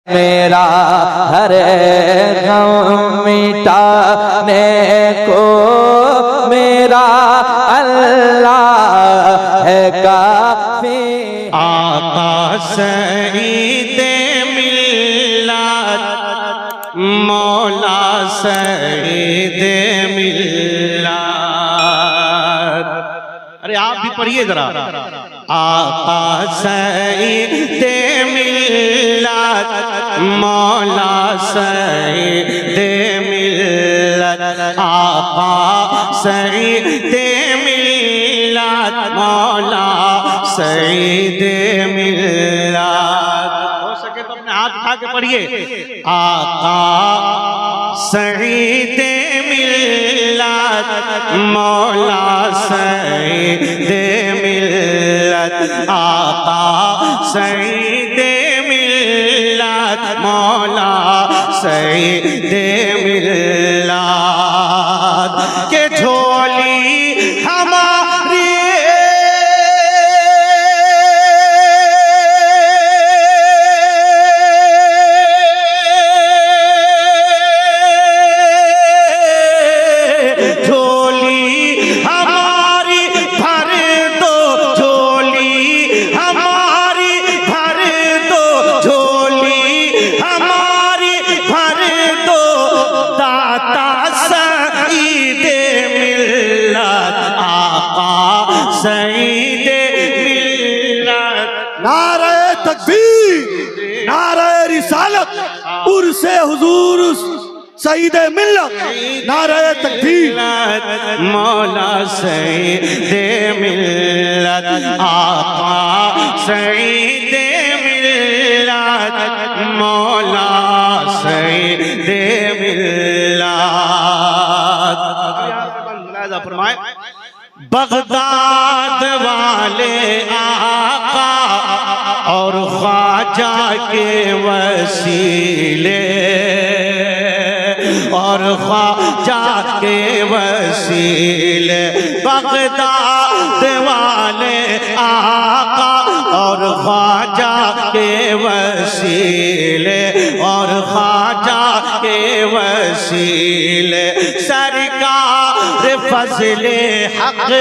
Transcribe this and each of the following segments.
मेरा हर गम मिटाने को मेरा अल्लाह है काफी। आका सईदे मिल्लत मौला सईदे मिल्लत। अरे आप भी पढ़िए जरा। आका सईदे मिल्लत मौला सईदे मिल्लत। आका सईदे मिल्लत मौला सईदे मिल्लत। हो सके तो अपने हाथ उठा के पढ़िए। आका सईदे मिल्लत मौला सईदे मिल्लत। आका सईदे मिल्लत मौला सईदे मिल्लत। के झोली हमारी सईदे मिल्लत। नारे तकबीर, नारे रिसालत, उर्से हुजूर सईदे मिल्लत। नारे तकबीर। मौला सईदे मिल्लत। आका सईदे मिल्लत मौला सईदे मिल्लत। मुलाहिजा फरमाए। बगदाद वाले आका और ख्वाजा के वसीले और ख्वाजा के वसीले। बगदाद वाले आका और ख्वाजा के वसीले और ख्वाजा के वसीले। सरकार फजले हक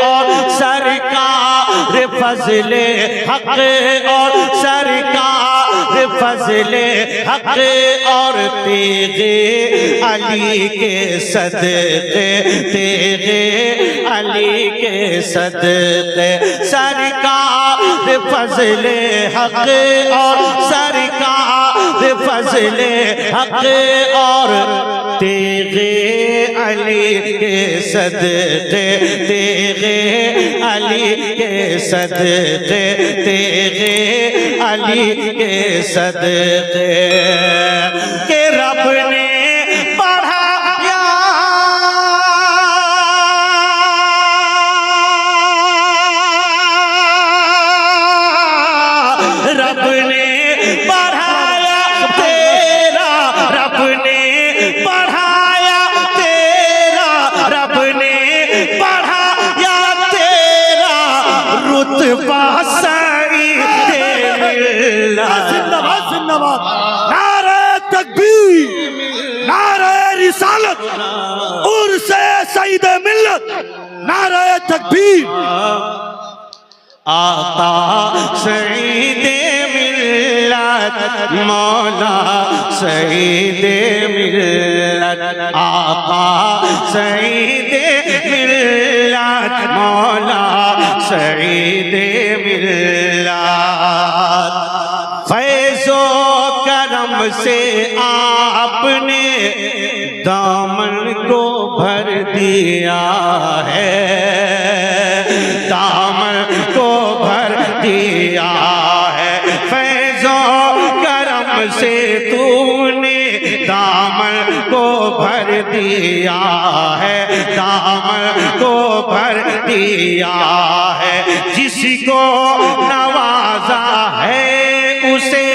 और सरकार फजले हक और सरकार फजले हक और तेगे अली के सदक़े तेगे अली के सदक़े। सरकार फजले हक और सरकार फजले हक और तेगे अली के सदक़े तेगे अली के सदक़े तेगे अली के सदक़े। के रब ने बढ़ाया रब ने बढ़ाया तेरा रब ने बढ़ाया तेरा रब ने बढ़ाया तेरा रुतबा सईदे मिल्लत। जिंदाबाद जिंदाबाद। नारे तकबीर, नारे रिसालत, उर्से सईदे मिल्लत। नारे तकबीर। आका सईदे मिल्लत मौला सईदे मिल्लत। आका सईदे मिल्लत मौला सईदे मिल्लत। फैज़ो करम से आपने दामन को भर दिया है दामन को भर दिया है। फैज़ो करम से तूने दामन को भर दिया है दामन को भर दिया है। जिसको नवाजा है उसे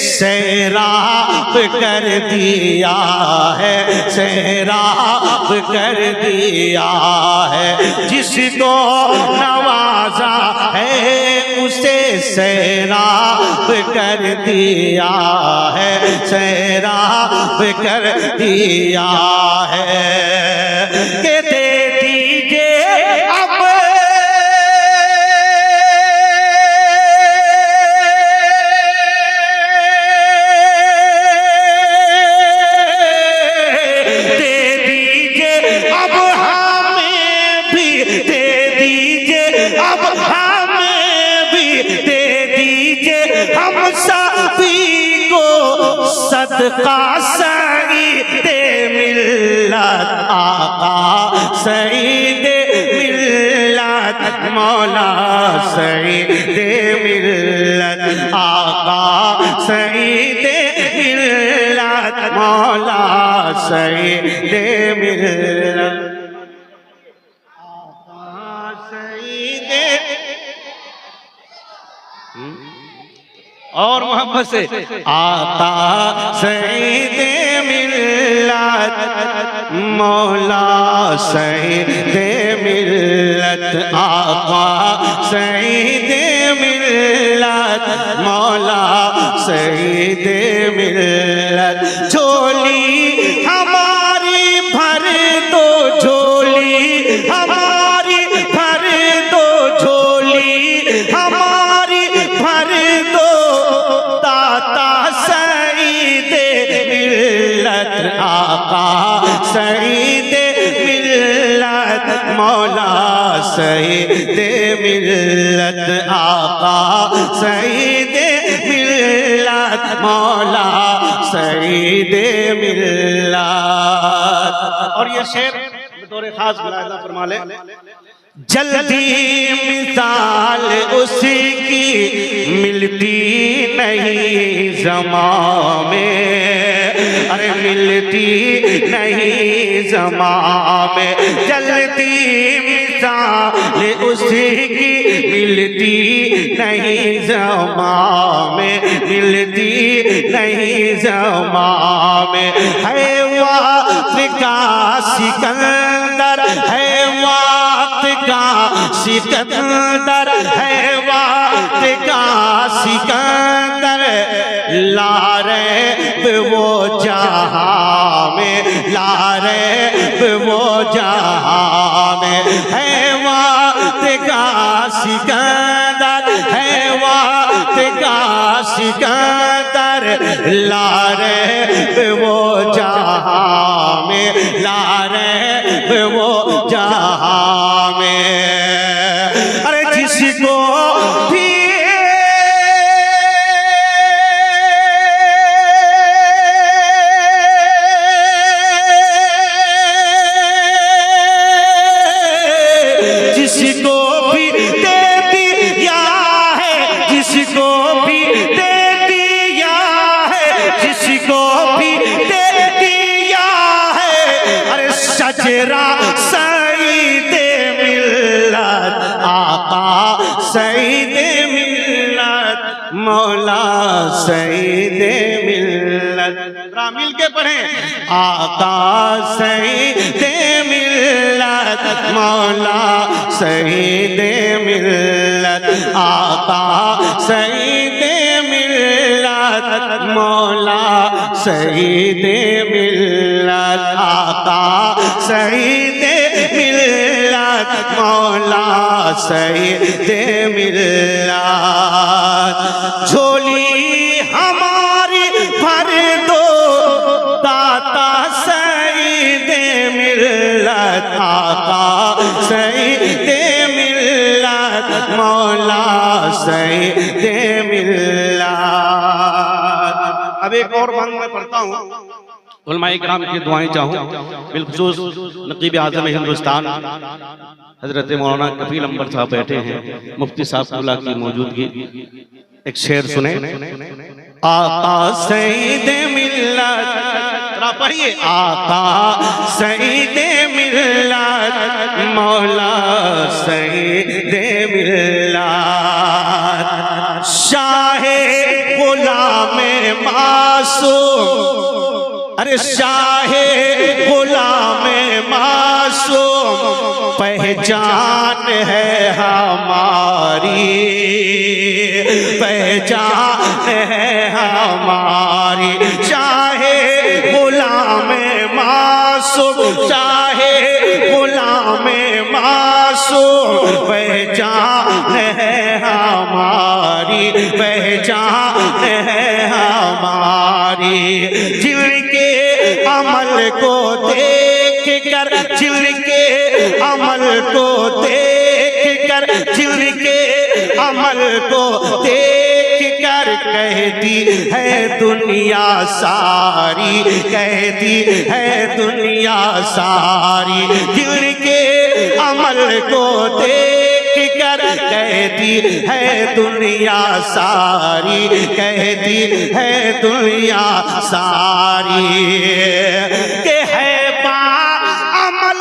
सैराब कर दिया है सैराब कर दिया है। जिसको नवाजा है उसे सैराब कर दिया है, सैराब कर दिया है। के दे दीजिए अब सदका सईद मिल्लत आका सईद मिल्लत मौला सईद मिल्लत आका सईद मिल्लत मौला सईद मिल्लत आका सईद और मोहब्बत से आता सईद मिल्लत मौला सईद मिल्लत आका सईद मिल्लत मौला सईद मिल्लत। झोली हमारी भर दो, झोली हमारी भर दो, झोली हमारी भर दो सईद मिल्लत आका सईद मिल्लत मौला सईद मिल्लत आका सईद मिल्लत मौला सईद मिल्लत। और ये शेर बतौर खास मुलाहिजा फरमा ले। जल्दी मिसाल उसकी मिलती नहीं ज़मां में, अरे मिलती नहीं ज़मां में। जल्दी मिसाल उसकी मिलती नहीं ज़मां में, मिलती नहीं ज़मां में। है वक्त का सिकंदर, है वक्त का सिकंदर, है वक्त का सिकंदर। ला रहे वो जहां में, ला रहे वो जहां में। है वक्त का सिकंदर, है वक्त का सिकंदर। ला रहे वो जहां में, ला रहे वो जहां में। अरे जिसको भी जिसको भी दे दिया है, जिसको भी दे दिया है, जिसको भी दे दिया है। अरे सजरा सईद मिल्लत आका सईद मिल्लत मौला सईद मिल्लत। मिल के पढ़े। आका सईद मिल्लत मौला सईद मिल्लत आका सईद मिल्लत मौला सईद मिल्लत आका सईद मिल्लत मौला सईद मिल्लत। झोली हमारी भर दो दाता सईद मिल्लत आका सईद मिल्लत मौला सईद मिल्लत। अब एक और बंद मैं पढ़ता हूँ। उलमाए किराम की दुआएं चाहूँ, बिलखुसूस नकीब आज़म हिंदुस्तान हजरत मौलाना कफील अंबर साहब बैठे हैं, मुफ्ती साहब की मौजूदगी। एक शेर सुने। आका सईद मिल्लत, पढ़िए। आका सईद मिल्लत मौला सईद मिल्लत। शाहे गुलाम मासूम अरे शाहे गुलाम मासूम पहचान है हमारी, पहचान है हमारी। शाहे गुलाम मासूम, शाहे गुलाम मासूम पहचान है हमारी, पहचान है हमारी। जिनके अमल को देख कर, जिनके अमल को देख कर, जिनके अमल को देख कर कहती है दुनिया सारी, कहती है दुनिया सारी। जिनके अमल को देख कर कहती है दुनिया सारी, कहती है दुनिया सारी के है बा अमल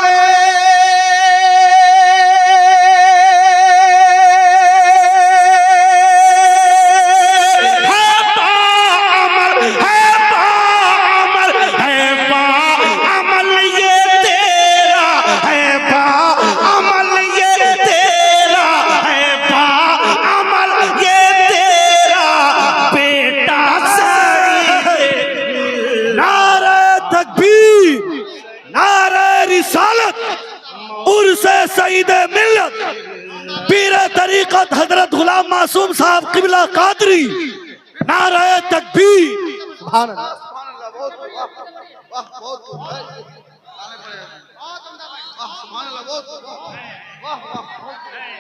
सईद मिल्लत पीर तरीक़त हजरत गुलाम मासूम साहब क़िबला कादरी, नारे तकबीर।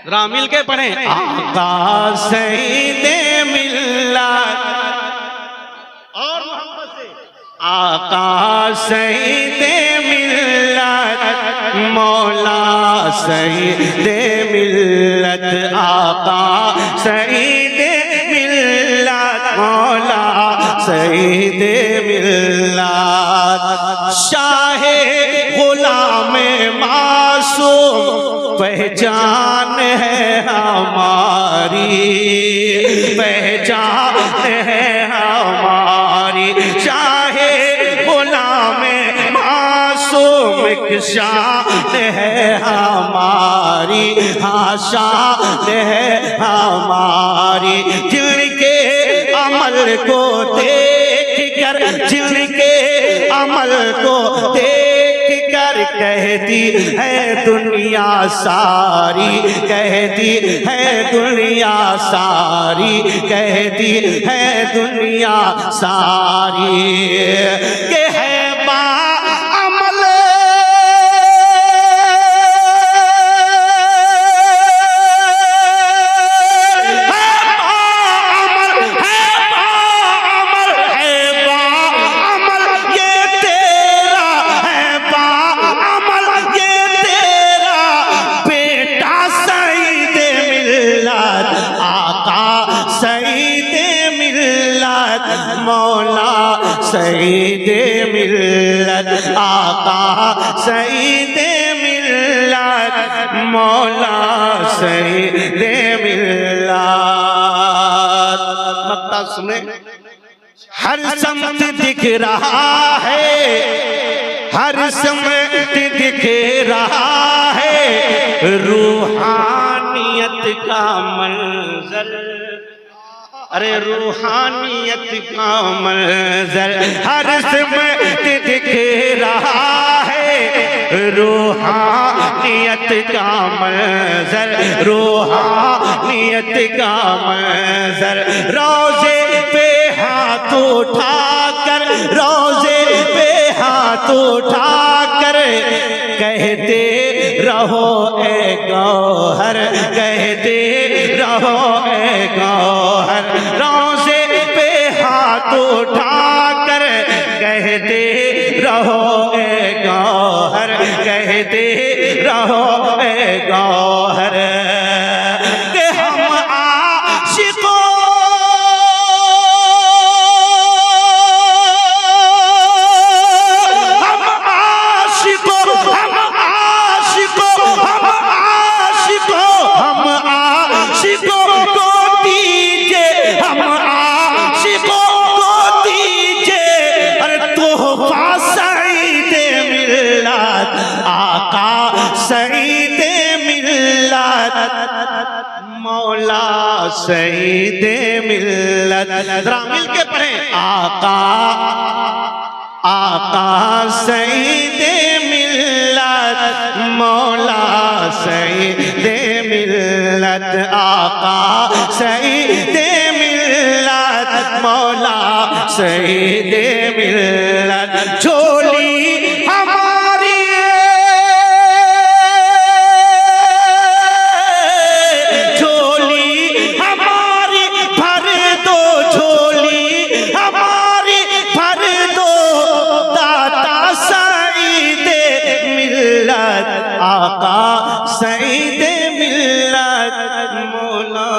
जरा मिल के पढ़े। आका सईद मिल्लत और मोहम्मद से आका सईद मिल्लत, मौला सईद मिल्लत, आका सईद मिल्लत, मौला सईद मिल्लत। शाहे गुलाम मासूम पहचान है हमारी, पहचान है हमारी। शाहे गुलाम मासूम शान है हमारी, हाँ शान है हमारी। जिनके अमल को देख कर, जिनके अमल को देख कर कहती है दुनिया सारी, कहती है दुनिया सारी, कहती है दुनिया सारी के है बा मौला सईद मिल्लत, आका सईद मिल्लत, मौला सईद मिल्लत। मक्ता सुने। हर समत दिख रहा है, हर समत दिख रहा है रूहानियत का मंजर, अरे रूहानियत का मंजर हर समत दिख रहा है, रूहानियत का मंजर, रूहानियत का मंजर। रोजे पे हाथ उठाकर, रोजे पे हाथ उठाकर कहते रहो ए गौहर, कहते रहो ए गौहर। रोजे पे हाथ उठाकर कहते रहो ए गौहर, कहते रहो ए गौहर कि हम आशिकों पास सईद मिल्लत, जरा मिल के पढ़े, आका आका सईद मिल्लत, मौला सईद मिल्लत, आका सईद मिल्लत, मौला सईद मिल्लत। झोली हमारी झोली हमारी भर दो, झोली हमारी भर दो, दाता सईद मिल्लत, आका सईद मिल्लत, मौला